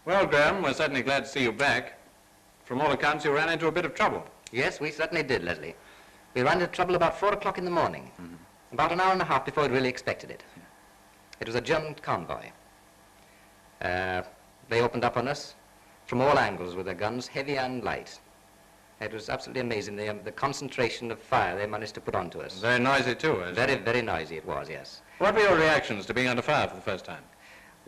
Well, Graham, we're certainly glad to see you back. From all accounts, you ran into a bit of trouble. Yes, we certainly did, Leslie. We ran into trouble about 4 o'clock in the morning, about an hour and a half before we'd really expected it. It was a German convoy. They opened up on us from all angles with their guns, heavy and light. It was absolutely amazing, the concentration of fire they managed to put onto us. Very noisy, too, isn't Very, it? very noisy it was, yes. What were your reactions to being under fire for the first time?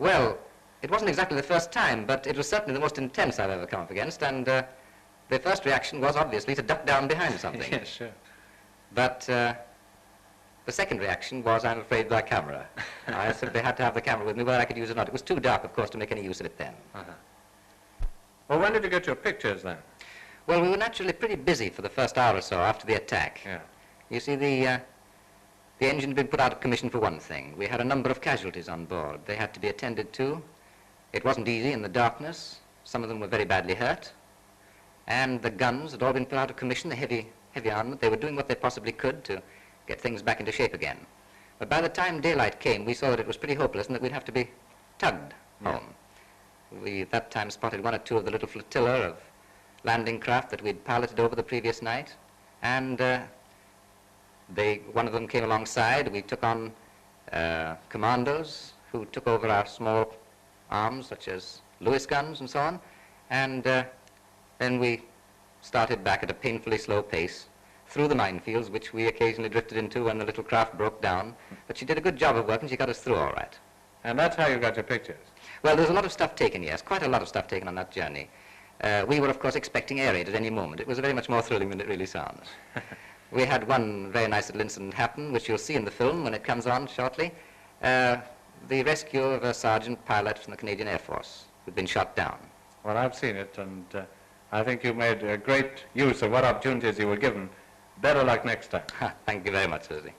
Well, it wasn't exactly the first time, but it was certainly the most intense I've ever come up against, and the first reaction was obviously to duck down behind something. Yes, sure. But the second reaction was, I'm afraid, my camera. I simply had to have the camera with me, whether I could use it or not. It was too dark, of course, to make any use of it then. Well, when did you get your pictures, then? Well, we were naturally pretty busy for the first hour or so after the attack. Yeah. You see, the engine had been put out of commission for one thing. We had a number of casualties on board. They had to be attended to. It wasn't easy in the darkness. Some of them were very badly hurt. And the guns had all been put out of commission, the heavy armament. They were doing what they possibly could to get things back into shape again. But by the time daylight came, we saw that it was pretty hopeless and that we'd have to be tugged home. We at that time spotted 1 or 2 of the little flotilla of landing craft that we'd piloted over the previous night, and one of them came alongside. We took on commandos who took over our small arms, such as Lewis guns and so on, and then we started back at a painfully slow pace through the minefields, which we occasionally drifted into when the little craft broke down, but she did a good job of work and she got us through all right. And that's how you got your pictures? Well, there's a lot of stuff taken, yes, quite a lot of stuff taken on that journey. We were, of course, expecting air raid at any moment. It was very much more thrilling than it really sounds. We had one very nice little incident happen, which you'll see in the film when it comes on shortly. The rescue of a sergeant pilot from the Canadian Air Force who'd been shot down. Well, I've seen it, and I think you made great use of what opportunities you were given. Better luck next time. Thank you very much, Susie.